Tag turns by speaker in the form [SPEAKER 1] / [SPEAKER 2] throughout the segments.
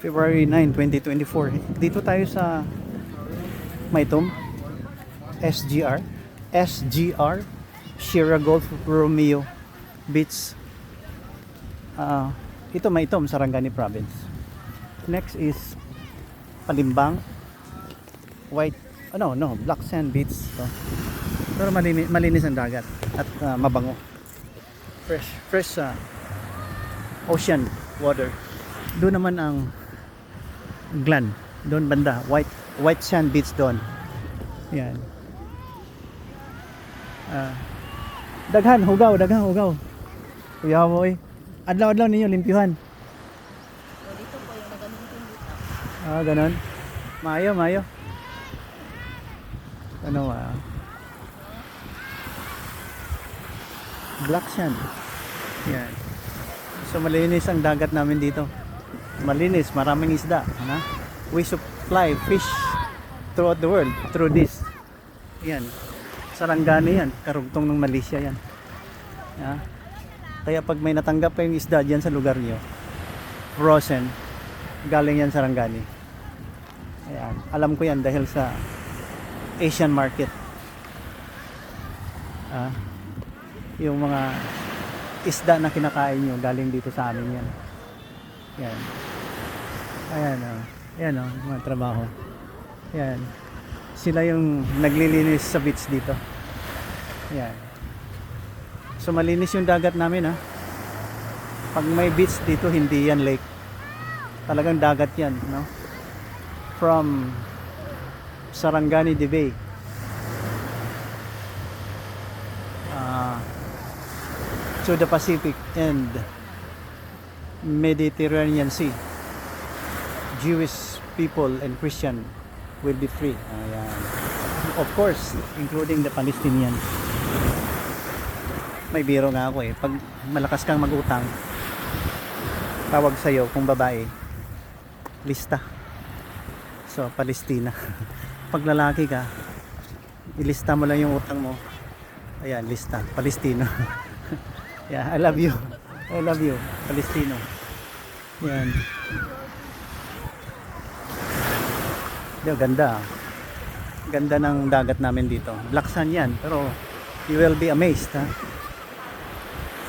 [SPEAKER 1] February 9, 2024. Dito tayo sa Maitom, SGR Sierra Golf Romeo Beach. Ito Maitom, Sarangani Province. Next is Palimbang, Black Sand Beach. Pero malinis ang dagat at mabango. Fresh ocean water. Doon naman ang Glan, doon banda, white sand beach doon. Yan. Daghan hugaw. Kuya mo adlaw ninyo limpyuhan.
[SPEAKER 2] Dito po yung nagamitin dito.
[SPEAKER 1] Ganon. Mayo. Black sand. Yan. So malinis ang dagat namin dito. Malinis, maraming isda. We supply fish throughout the world through this. Yan. Sarangani yan. Karugtong ng Malaysia yan. Kaya pag may natanggap kayong isda dyan sa lugar nyo, frozen, galing yan Sarangani. Ayan. Alam ko yan dahil sa Asian market. Yung mga isda na kinakain nyo galing dito sa amin yan. Yan. Ayan mga trabaho. Yan. Sila yung naglilinis sa beach dito. Yan. So malinis yung dagat namin Pag may beach dito, hindi yan lake. Talagang dagat yan, no? From Sarangani de Bay to the Pacific and Mediterranean Sea. Jewish people and Christian will be free. Of course, including the Palestinians. May biro nga ako pag malakas kang mag-utang, tawag sa'yo kung babae, lista. So, Palestina. Pag lalaki ka, ilista mo lang yung utang mo. Ayan, lista, Palestina. Yeah, I love you, Palestino. Yan. Ganda ng dagat namin dito. Black sand yan, pero you will be amazed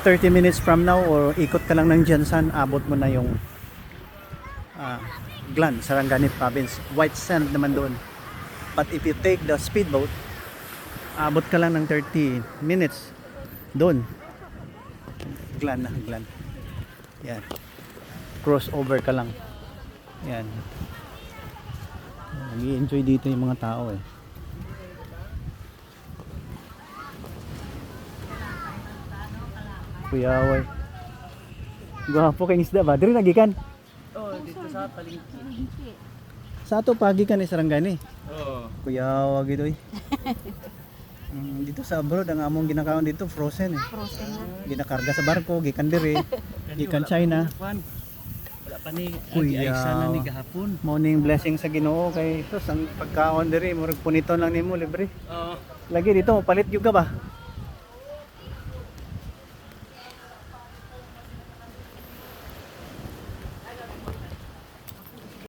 [SPEAKER 1] 30 minutes from now or ikot ka lang ng Jansan, abot mo na yung Glan, Sarangani Province. White sand naman doon. But if you take the speedboat, abot ka lang ng 30 minutes doon. Glan. Yan. Crossover ka lang. Yan. Nag-i-enjoy dito yung mga tao Kuya Way. Gwapo kayong isda ba? Diri nagikan?
[SPEAKER 3] Dito sa palengke.
[SPEAKER 1] Sa ato pagikan ni Sarangani. Kuya Way gito dito sa abroad ang among ginakaon dito frozen
[SPEAKER 2] Frozen na.
[SPEAKER 1] Ginakarga sa barko, gikan diri, gikan China.
[SPEAKER 3] Wala pa ni
[SPEAKER 1] Kuya,
[SPEAKER 3] sana ni gahapon.
[SPEAKER 1] morning blessing sa Ginoo kay sus ang pagkaon diri murag puniton lang nimo libre.
[SPEAKER 3] Oo.
[SPEAKER 1] Lagi dito palit gyud ka ba?